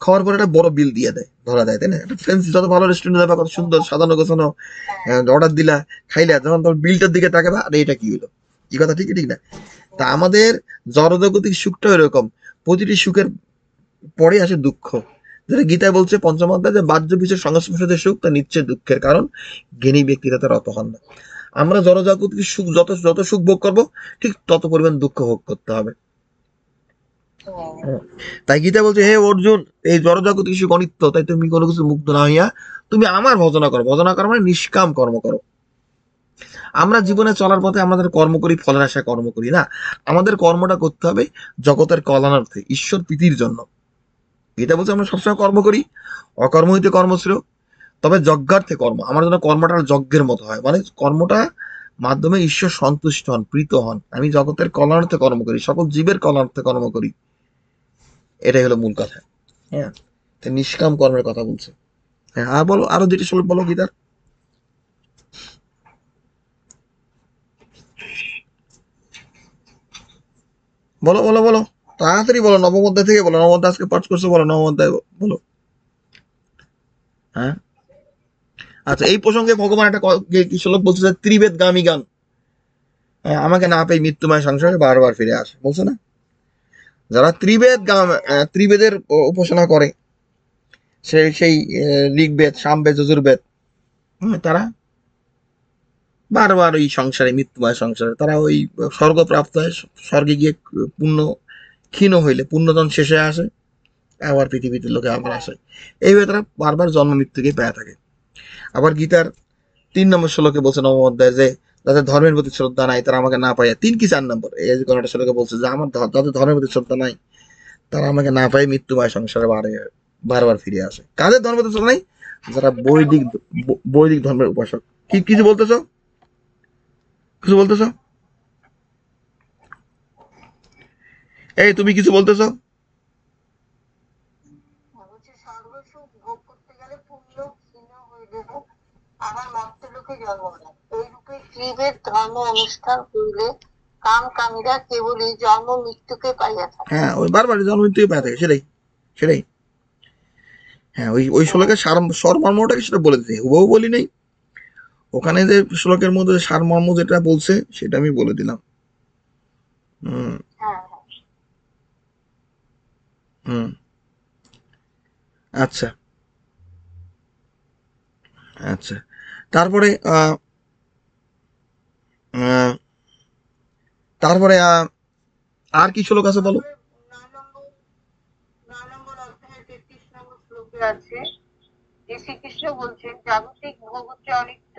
খাওয়ার পরে একটা বড় বিল দিয়ে দেয়, ধরা দেয়, তাই না? একটা ফ্রেন্সি যত ভালো রেস্টুরেন্টে যাবে, কত সুন্দর সাজানো গোছানো, অর্ডার দিলা, খাইলা, যখন তোমার বিলটার দিকে তাকাবা, আরে এটা কি হলো? কি কথা ঠিক ঠিক না? তা আমাদের জড়জাগতিক সুখটা এরকম, প্রতিটি সুখের পরে আসে দুঃখ। যেটা গীতায় বলছে পঞ্চম অধ্যায়, যে বাহ্য বিষয়ের সংস্পর্শে সুখ তা নিশ্চয় দুঃখের কারণ, জ্ঞানী ব্যক্তি তাতে রত হন না। আমরা জড়জাগতিক সুখ যত যত সুখ ভোগ করবো, ঠিক তত পরিমাণ দুঃখ ভোগ করতে হবে। তাই গীতা বলছে, হে অর্জুন, এই জড়জাগতিক সুখ অনিত্য, তাই তুমি কোনো কিছু মুগ্ধ না হইয়া তুমি আমার ভজনা করো। ভজনা করো মানে নিষ্কাম কর্ম করো। আমরা জীবনে চলার পথে আমাদের কর্ম করি, ফলের আশায় কর্ম করি না। আমাদের কর্মটা করতে হবে জগতের কল্যাণার্থে, ঈশ্বর প্রীতির জন্য। গীতা বলছে আমরা সবসময় কর্ম করি, অকর্ম হইতে কর্মশ্রেয়, তবে যজ্ঞার্থে কর্ম। আমার জন্য কর্মটা যজ্ঞের মতো হয়, মানে কর্মটা মাধ্যমে ঈশ্বর সন্তুষ্ট হন, প্রীত হন। আমি জগতের কল্যাণার্থে কর্ম করি, সকল জীবের কল্যাণার্থে কর্ম করি। এটাই হলো মূল কথা। হ্যাঁ, নিষ্কাম কর্মের কথা বলছে। হ্যাঁ, আর বলো, আরো যেটি শ্লোক বলো গীতার। বলো বলো বলো, তাড়াতাড়ি বলো, নবম অধ্যায় থেকে বলো। নবম অধ্যায় আজকে পাঠ করছো, বলো নবম অধ্যায় বলো। হ্যাঁ, আচ্ছা, এই প্রসঙ্গে ভগবান একটা কি শ্লোক বলছে, যে ত্রিবেদ গামী গান, হ্যাঁ, আমাকে না পেয়ে মৃত্যুময় সংসারে বারবার ফিরে আসে, বলছে না? যারা ত্রিবেদের উপাসনা করে, সেই ঋগ্বেদ, সামবেদ, যজুর্বেদ, তারা বারবার ওই সংসারে, মৃত্যুময় সংসারে, তারা ওই স্বর্গ প্রাপ্ত হয়, স্বর্গে গিয়ে পুণ্য ক্ষীণ হইলে, পুণ্যদন শেষে আসে, আবার পৃথিবীতে লোকে আবার আসে। এইভাবে তারা বারবার জন্ম মৃত্যুকে পেয়ে থাকে। আবার গীতার 3 নম্বর শ্লোকে বলছে নবম অধ্যায়, যে যাদের ধর্মের প্রতি শ্রদ্ধা নাই তারা আমাকে না পাইয়া, 3 কি 4 নম্বর এই যে কোনো একটা শ্লোকে বলছে, যে আমার যাদের ধর্মের প্রতি শ্রদ্ধা নাই তারা আমাকে না পাই মৃত্যুময় সংসারে বারবার ফিরে আসে। কাদের ধর্ম তো নাই? যারা বৈদিক ধর্মের উপাসক। কিছু বলতেছো? কিছু বলতেছো? এই তুমি কিছু বলতেছো? বলছি সর্বসুখ ভোগ করতে গেলে পুণ্য ক্ষীণ হইলে আবার মর্ত্যলোকে জন্ম নেয়। এই রূপে জীবের ধর্ম অনুষ্ঠান করিলে কাম কামীরা কেবলই জন্ম মৃত্যুকে পাইয়া থাকে। হ্যাঁ, ওই বারবার জন্ম থেকে পায় থাকে, সেটাই সেটাই। হ্যাঁ, ওই ওই শ্লোকের সারমর্মটাকে সেটা বলে দিতে হুবহু বলি নাই। ওখানে যে শ্লোকের মধ্যে সারমর্ম যেটা বলছে সেটা আমি বলে দিলাম। হুম। হ্যাঁ, হুম। আচ্ছা, আচ্ছা। তারপরে আহ, তারপরে আর কি শ্লোক আছে বলো? তারপরে 9 নম্বর অধ্যায়ের 33 নম্বর শ্লোকে আছে যে শ্রীকৃষ্ণ বলছেন জাগতিক ভোগ হচ্ছে অনিত্য,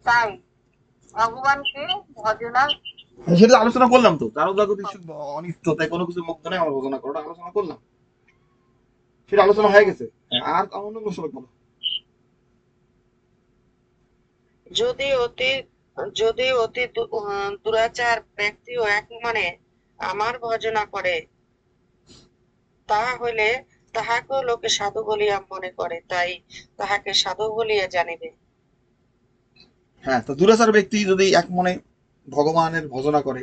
তাই ভগবানকে ভজনা সেটা আলোচনা করলাম তো, কারো জাগতিক সুখ অনিত্য, তাই কোনো কিছু মুক্ত নেই, আমার ঘোষণা করাটা আলোচনা করলাম, সেটা আলোচনা হয়ে গেছে। হ্যাঁ, আর অন্য কোনো শ্লোক বলো। যদি অতি যদি অতি দুরাচার ব্যক্তিও এক মনে আমার ভজনা করে, তাহা হইলে তাহাকেও লোকে সাধু বলিয়া মনে করে, তাই তাহাকে সাধু বলিয়া জানিবে। হ্যাঁ, তো দুরাচার ব্যক্তি যদি এক মনে ভগবানের ভজনা করে,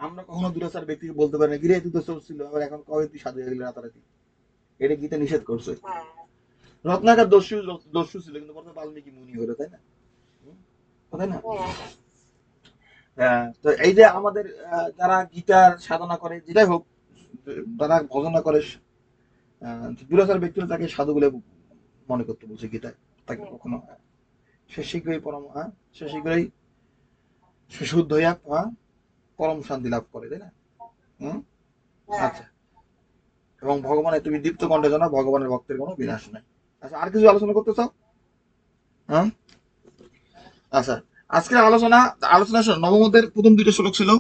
আমরা কখনো দুরাচার ব্যক্তিকে বলতে পারি না, গিরে তুই তো চোর ছিল, আবার এখন কবে তুই সাধু হয়ে গেলি রাতারাতি। এটা গীতা নিষেধ করছে। হ্যাঁ, রত্নাকর দস্যু ছিল, কিন্তু পরে বাল্মীকি মুনি হলো, তাই না? হুম, তাই না? হ্যাঁ, হ্যাঁ, তো এই যে আমাদের যারা গীতার সাধনা করে, যেটাই হোক, যারা ভজনা করে, দুরাচার ব্যক্তিরা তাকে সাধু বলে মনে করতে বলছে গীতায়। তাকে কখনো সে শীঘ্রই সে শীঘ্রই সে শুদ্ধ হইয়া পরম শান্তি লাভ করে, তাই না? হুম। হ্যাঁ। আচ্ছা। এবং ভগবানের, তুমি দীপ্ত কণ্ঠে জানো ভগবানের ভক্তের কোনো বিনাশ নাই। আচ্ছা, আর কিছু আলোচনা করতে চাও? হ্যাঁ। আচ্ছা, আজকের আলোচনা, আলোচনা শোনো, নবমদের প্রথম দুইটা শ্লোক ছিল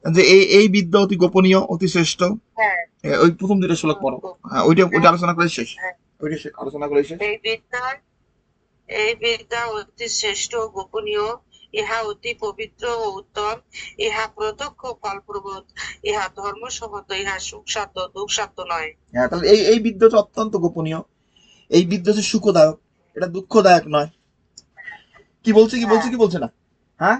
যে এই এই বিদ্যা অতি গোপনীয়, অতি শ্রেষ্ঠ। হ্যাঁ, ওই প্রথম দুইটা শ্লোক পড়ো। হ্যাঁ, ওইটা ওইটা আলোচনা করে শেষ। হ্যাঁ। ওইটা আলোচনা করে শেষ। এই বিদ্যা অতি শ্রেষ্ঠ ও গোপনীয়, ইহা অতি পবিত্র ও উত্তম, ইহা প্রত্যক্ষ ফলপ্রদ, ইহা ধর্মসম্মত, ইহা সুখসাধ্য দুঃসাধ্য নয়। হ্যাঁ, তাহলে এই এই বিদ্যা হচ্ছে অত্যন্ত গোপনীয়। এই বিদ্যা হচ্ছে সুখদায়ক, এটা দুঃখদায়ক নয়। কি বলছে, কি বলছে, হ্যাঁ, কি বলছে না? হ্যাঁ,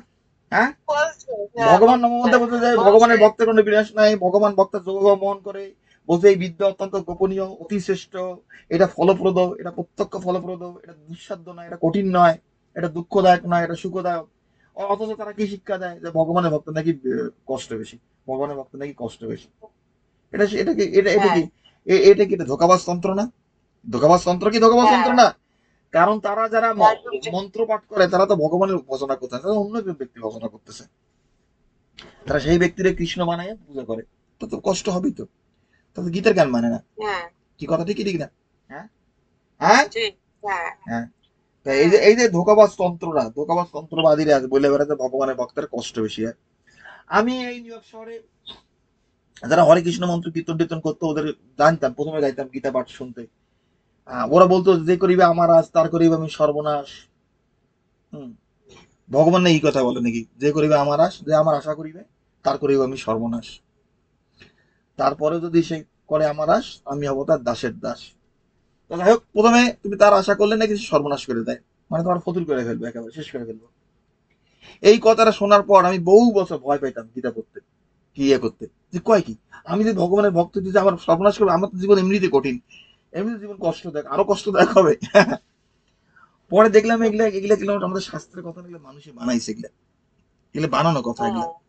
হ্যাঁ। বলছে, হ্যাঁ ভগবান বলছে, নবমধ্যে বলতে যে বলছে। ভগবানের ভক্তের কোনো বিনাশ নাই, ভগবান ভক্তের যোগ মন করে। বলছে এই বিদ্যা অত্যন্ত গোপনীয়, অতি শ্রেষ্ঠ, এটা ফলপ্রদ, এটা প্রত্যক্ষ ফলপ্রদ, এটা দুঃসাধ্য নয়, এটা কঠিন নয়, এটা দুঃখদায়ক নয়, এটা সুখদায়ক। অথচ তারা কি শিক্ষা দেয় যে ভগবানের ভক্ত নাকি কষ্ট বেশি, ভগবানের ভক্ত নাকি কষ্ট বেশি। এটা কি, এটা হ্যাঁ, কি, এটা কি, এটা ধোঁকাবাজ তন্ত্র না? ধোঁকাবাজ তন্ত্র কি ধোঁকাবাজ হ্যাঁ, তন্ত্র না? কারণ তারা যারা একদম ঠিক। মন্ত্র পাঠ করে, তারা তো ভগবানের উপাসনা করতেছে, তারা অন্য একজন ব্যক্তি উপাসনা করতেছে। তারা সেই ব্যক্তিরে কৃষ্ণ বানায় পূজা করে। তো তো কষ্ট হবেই তো। তাতে গীতার জ্ঞান মানে না। হ্যাঁ, কি কথা ঠিক, কি ঠিক না? হ্যাঁ, হ্যাঁ, ঠিক। হ্যাঁ, হ্যাঁ। তা হ্যাঁ, এই যে ধোঁকাবাজ তন্ত্ররা, ধোঁকাবাজ তন্ত্রবাদীরা বলে বেড়াতে ভগবানের ভক্তের কষ্ট বেশি হয়। আমি এই নিউ ইয়র্ক শহরে যারা হরে কৃষ্ণ মন্ত্র কীর্তন টীর্তন করতো, ওদের জানতাম, প্রথমে গাইতাম গীতা পাঠ শুনতে। ওরা বলতো যে করিবে আমার আজ, তার করিবে আমি সর্বনাশ। হুম। ভগবান না এই কথা বলে নাকি, যে করিবে আমার আশ, যে আমার আশা করিবে তার করিবে আমি সর্বনাশ। তারপরে যদি সে করে আমার আশ, আমি হব তার দাসের দাস। তো যাই হোক, প্রথমে তুমি তার আশা করলে নাকি সে সর্বনাশ করে দেয়, মানে তোমার ফতুর করে ফেলবে, একেবারে শেষ করে ফেলবো। এই কথাটা শোনার পর আমি বহু বছর ভয় পাইতাম গীতা পড়তে, কি ইয়ে করতে, যে কয় কি, আমি যদি ভগবানের ভক্ত দিতে আমার সর্বনাশ করবো, আমার তো জীবন এমনিতে কঠিন, এমনিতে জীবন কষ্টদায়ক, আরো কষ্টদায়ক হবে। পরে দেখলাম এগুলা এগুলা এগুলো আমাদের শাস্ত্রের কথা, এগুলো মানুষই বানাইছে, এগুলা এগুলো বানানো কথা, এগুলা হ্যাঁ,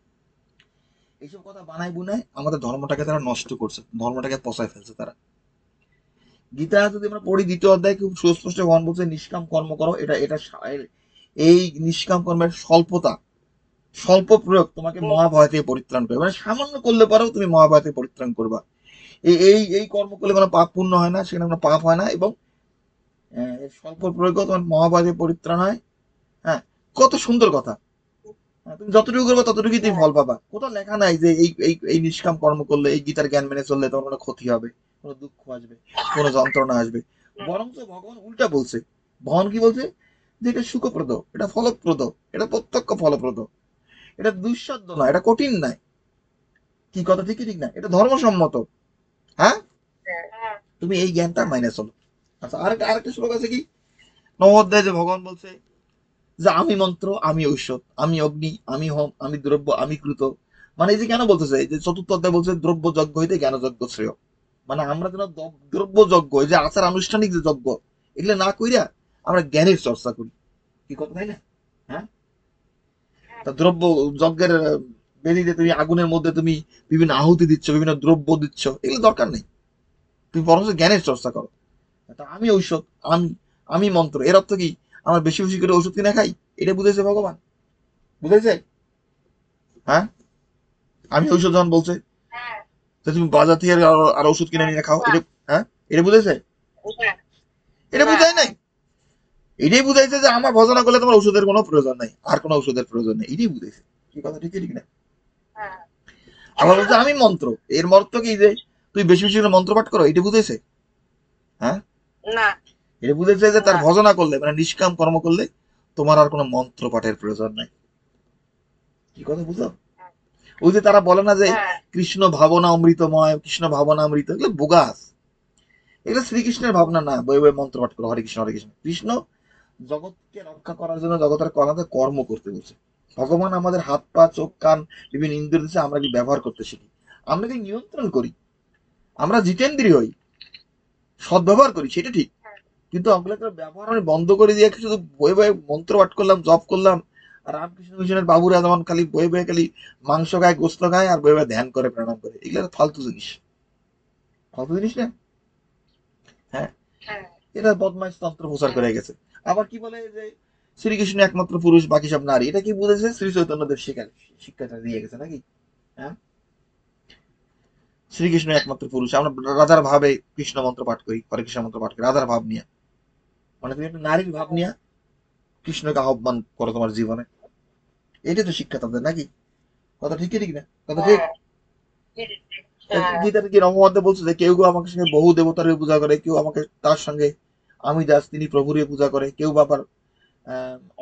এইসব কথা বানাই বুনাই আমাদের ধর্মটাকে তারা নষ্ট করছে, ধর্মটাকে পচায় ফেলছে তারা। গীতা যদি আমরা পড়ি, দ্বিতীয় অধ্যায় খুব সুস্পষ্ট ভগবান বলছে নিষ্কাম কর্ম করো। এই নিষ্কাম কর্মের স্বল্পতা, স্বল্প প্রয়োগ তোমাকে হুম, মহাভয় থেকে পরিত্রাণ করবে, মানে সামান্য করলে পারেও তুমি মহাভয় থেকে পরিত্রাণ করবা। এই এই এই কর্ম করলে কোনো পাপ পূর্ণ হয় না, সেখানে কোনো পাপ হয় না, এবং স্বল্প প্রয়োগ তোমার মহাভয় থেকে পরিত্রাণ হয়। হ্যাঁ, কত সুন্দর কথা। তুমি যতটুকু করবে ততটুকুই তুমি ফল পাবা। কোথাও লেখা নাই যে এই নিষ্কাম কর্ম করলে, এই গীতার জ্ঞান মেনে চললে তোমার কোনো ক্ষতি হবে, কোনো দুঃখ আসবে, কোনো যন্ত্রণা আসবে। বরং তো ভগবান উল্টা বলছে। ভগবান কি বলছে? যে এটা সুখপ্রদ, এটা ফলপ্রদ, এটা প্রত্যক্ষ ফলপ্রদ, এটা দুঃসাধ্য নয়, এটা কঠিন নয়। কি কথা ঠিক কি ঠিক না? এটা ধর্মসম্মত। হ্যাঁ, তুমি এই জ্ঞানটা মাইনে চলো। আচ্ছা, আরেকটা আরেকটা শ্লোক আছে কি, নবম অধ্যায়ে যে ভগবান বলছে যে আমি মন্ত্র, আমি ঔষধ, আমি অগ্নি, আমি হোম, আমি দ্রব্য, আমি কৃত। মানে এই যে কেন বলতেছে, এই যে চতুর্থ অধ্যায় বলছে দ্রব্য যজ্ঞ হইতে জ্ঞান যজ্ঞ শ্রেয়। মানে আমরা যেন দ্রব্য যজ্ঞ, এই যে আচার আনুষ্ঠানিক যে যজ্ঞ, এগুলো না কইরা আমরা জ্ঞানের চর্চা করি। কি কথা, তাই না? হ্যাঁ, তা দ্রব্য যজ্ঞের বেদিতে তুমি আগুনের মধ্যে তুমি বিভিন্ন আহুতি দিচ্ছ, বিভিন্ন দ্রব্য দিচ্ছ, এগুলো দরকার নেই। তুমি বরঞ্চ জ্ঞানের চর্চা করো। তা আমি ঔষধ, আমি আমি মন্ত্র, এর অর্থ কি আমার বেশি বেশি করে ওষুধ কিনে খাই? এটা বুঝেছে ভগবান? বুঝেছে? হ্যাঁ, আমি ঔষধ যখন বলছে যে তুমি বাজার থেকে আর ওষুধ কিনে নিয়ে খাও, এটা, হ্যাঁ, এটা বুঝেছে? এটা না, বুঝায় নাই। এটাই বুঝাইছে যে আমার ভজনা করলে তোমার ওষুধের কোনো প্রয়োজন নাই, আর কোনো ওষুধের প্রয়োজন নেই, এটাই বুঝাইছে। কি কথা ঠিক ঠিক না? আবার বলছে আমি মন্ত্র, এর অর্থ কি যে তুই বেশি বেশি করে মন্ত্র পাঠ করো, এটা বুঝেছে? হ্যাঁ, না, এটা বুঝেছে যে তার না, ভজনা করলে, মানে নিষ্কাম কর্ম করলে তোমার আর কোনো মন্ত্র পাঠের প্রয়োজন নাই। কি কথা বুঝো? ওই যে তারা বলে না যে কৃষ্ণ ভাবনা অমৃতময়, কৃষ্ণ ভাবনা অমৃত, এগুলো বোগাস। এগুলো শ্রীকৃষ্ণের ভাবনা না, বই বই মন্ত্র পাঠ করো হরে কৃষ্ণ হরে কৃষ্ণ। কৃষ্ণ জগৎকে রক্ষা করার জন্য জগতের কর্মে কর্ম করতে বলছে। ভগবান আমাদের হাত পা চোখ কান বিভিন্ন ইন্দ্রিয় দিচ্ছে, আমরা কি ব্যবহার করতে শিখি, আমরা কি নিয়ন্ত্রণ করি, আমরা জিতেন্দ্রীয় হই, সদ্ব্যবহার করি, সেটা ঠিক। কিন্তু ওগুলোকে ব্যবহার আমি বন্ধ করে দিয়ে শুধু বয়ে বয়ে মন্ত্র পাঠ করলাম, জপ করলাম। আর রামকৃষ্ণ মিশনের বাবুরা যেমন খালি বয়ে বয়ে খালি মাংস খায়, গোস্ত খায়, আর বয়ে বয়ে ধ্যান করে, প্রণাম করে, এগুলো ফালতু জিনিস। ফালতু জিনিস না? হ্যাঁ, এটা বদমাইশ তন্ত্র প্রচার করে গেছে। আবার কি বলে যে শ্রীকৃষ্ণ একমাত্র পুরুষ, বাকি সব নারী। এটা কি বুঝেছে? শ্রী চৈতন্যদেব শিক্ষাটা দিয়ে গেছে নাকি? হ্যাঁ, শ্রীকৃষ্ণ একমাত্র পুরুষ, আমরা রাধার ভাবে কৃষ্ণ মন্ত্র পাঠ করি, হরে কৃষ্ণ মন্ত্র পাঠ করি রাধার ভাব নিয়ে। মানে তুমি একটা নারীর ভাব নিয়ে কৃষ্ণকে আহ্বান করো তোমার জীবনে। এটাই তো শিক্ষা তাদের নাকি? কথা ঠিক কি ঠিক না? কথা ঠিক? গীতাতে কি রমমধ্যে বলছে যে কেউ কেউ আমাকে সঙ্গে বহু দেবতার পূজা করে, কেউ আমাকে তার সঙ্গে আমি দাস তিনি প্রভুর পূজা করে, কেউ বা আবার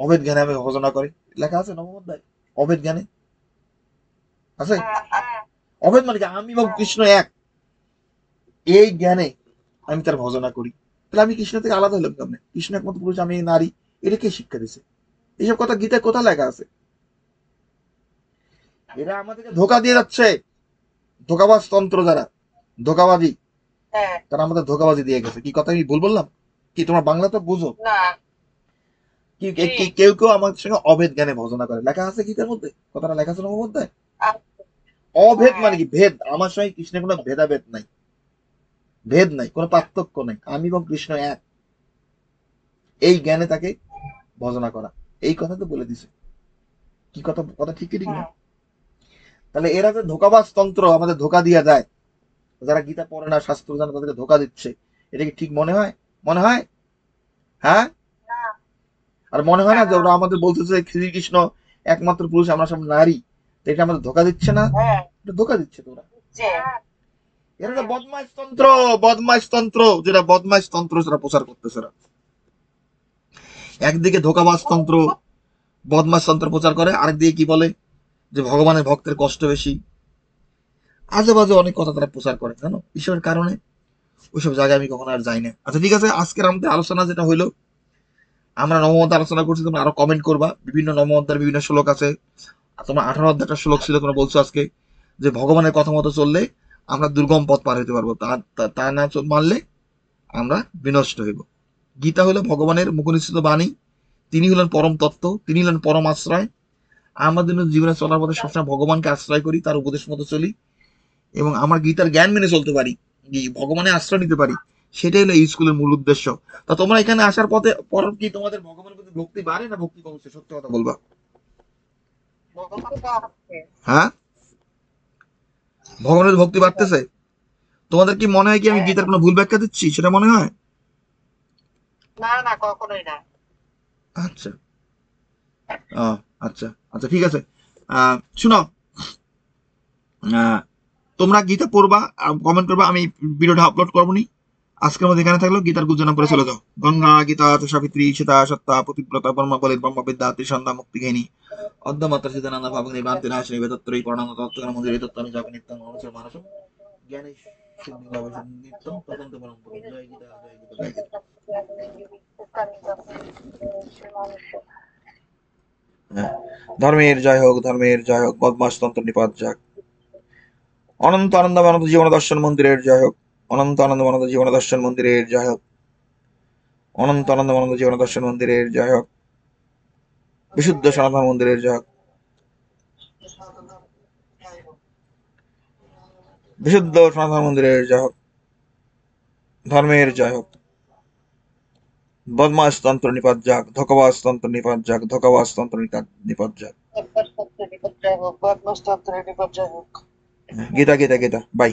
অভেদ জ্ঞানে আমি ভজনা করে। লেখা আছে নবম অধ্যায়, অভেদ জ্ঞানে আছে। অভেদ মানে কি? আমি এবং কৃষ্ণ এক, এই জ্ঞানে আমি তার ভজনা করি। তাহলে আমি কৃষ্ণ থেকে আলাদা হলাম কেমনে? কৃষ্ণ একমাত্র পুরুষ, আমি নারী, এটা কে শিক্ষা দিছে? এইসব কথা গীতায় কোথায় লেখা আছে? এরা আমাদেরকে ধোকা দিয়ে যাচ্ছে। ধোকাবাজ তন্ত্র যারা ধোকাবাজি, তারা আমাদের ধোকাবাজি দিয়ে গেছে। কি কথা আমি ভুল বললাম? কি তোমার বাংলা তো বুঝো? কি কেউ কেউ আমার সঙ্গে অভেদ জ্ঞানে ভজনা করে, লেখা আছে গীতার মধ্যে, কথাটা লেখা আছে নবম অধ্যায়। অভেদ মানে কি? ভেদ। আমার সঙ্গে কৃষ্ণের কোনো ভেদাভেদ নাই, ভেদ নাই, কোনো পার্থক্য নাই, আমি এবং কৃষ্ণ এক, এই জ্ঞানে তাকে ভজনা করা। এই কথা তো বলে দিছে। কি কথা, কথা ঠিক কি ঠিক না? তাহলে এরা যে ধোকাবাজ তন্ত্র আমাদের ধোকা দিয়ে যায়, যারা গীতা পড়ে না, শাস্ত্র জানে, তাদেরকে ধোকা দিচ্ছে, এটা কি ঠিক মনে হয়? মনে হয়? হ্যাঁ, আর মনে হয় না যে ওরা আমাদের বলতেছে শ্রীকৃষ্ণ একমাত্র পুরুষ, আমরা সব নারী, তো এটা আমাদের ধোকা দিচ্ছে না? এটা ধোকা দিচ্ছে তো ওরা। এরা তো বদমাইশ তন্ত্র, বদমাইশ তন্ত্র, যেটা বদমাইশ তন্ত্র সেটা প্রচার করতেছে ওরা। একদিকে ধোকাবাজ তন্ত্র, বদমাইশ তন্ত্র প্রচার করে, আরেকদিকে কি বলে যে ভগবানের ভক্তের কষ্ট বেশি, আজে বাজে অনেক কথা তারা প্রচার করে, জানো, ঈশ্বরের কারণে ওইসব জায়গায় আমি কখনো আর যাই না। আচ্ছা ঠিক আছে, আজকের আমাদের আলোচনা যেটা হইলো, আমরা নবম অধ্যায় আলোচনা করছি, তোমরা আরো কমেন্ট করবা, বিভিন্ন নবম অধ্যায়ের বিভিন্ন শ্লোক আছে। আর তোমার 18 অধ্যায়টা শ্লোক ছিল, তোমরা বলছো আজকে যে ভগবানের কথা মতো চললে আমরা দুর্গম পথ পার হইতে পারবো, তা না মানলে আমরা বিনষ্ট হইব। গীতা হলো ভগবানের মুখনিসৃত বাণী, তিনি হলেন পরম তত্ত্ব, তিনি হলেন পরম আশ্রয়। আমাদের জীবনে চলার পথে সবসময় ভগবানকে আশ্রয় করি, তার উপদেশ মতো চলি, এবং আমার গীতার জ্ঞান মেনে চলতে পারি, ভগবানের আশ্রয় নিতে পারি, সেটাই হলো এই স্কুলের মূল উদ্দেশ্য। তা তোমরা এখানে আসার পথে পর কি তোমাদের ভগবানের প্রতি ভক্তি বাড়ে না ভক্তি কমছে? সত্যি কথা বলবা। হ্যাঁ, ভগবানের ভক্তি বাড়তেছে? তোমাদের কি মনে হয় কি আমি গীতার কোনো ভুল ব্যাখ্যা দিচ্ছি, সেটা মনে হয়? না, না, কখনোই না। আচ্ছা, আচ্ছা, আচ্ছা, ঠিক আছে। শুনো, তোমরা গীতা পড়বা, কমেন্ট করবা, আমি ভিডিওটা আপলোড করবো নি। আজকের মধ্যে এখানে থাকলো, গীতার গুজনা পরে চলে যাও। গঙ্গা গীতা সাবিত্রী সীতা সত্তা প্রতিব্রতা ব্রহ্মা বলির ব্রহ্মবিদ্যা ত্রিসন্ধ্যা মুক্তি ঘেনী অর্ধমাত্রা সীতানন্দ ভাবগ্নি বান্তি নাশিনী বেদত্রী পড়ানো তত্ত্বজ্ঞান মন্দির তত্ত্ব আমি যাবে নিত্যম অনুসর মানসম জ্ঞানে সিদ্ধি লাভে নিত্যম তদন্ত পরম জয় গীতা জয় গীতা জয় গীতা। হ্যাঁ। ধর্মের জয় হোক, ধর্মের জয় হোক, বদমাসতন্ত্র নিপাত যাক। অনন্ত আনন্দ অনন্ত জীবন দর্শন মন্দিরের জয় হোক, অনন্ত আনন্দ অনন্ত জীবন দর্শন মন্দিরের জয় হোক, অনন্ত আনন্দ অনন্ত জীবন দর্শন মন্দিরের জয় হোক, বিশুদ্ধ সনাতন মন্দিরের জয় হোক, বিশুদ্ধ সনাতন মন্দিরের জয় হোক, ধর্মের জয় হোক, বদমাস তন্ত্র নিপাত যাক, ধোকাবাজ তন্ত্র নিপাত যাক, ধোকাবাজ তন্ত্র নিপাত যাক। পদ্মস্তন্ত্রের বিপর্যয় হোক, পদ্মস্তন্ত্রের বিপর্যয় হোক। গীতা গীতা গীতা, বাই।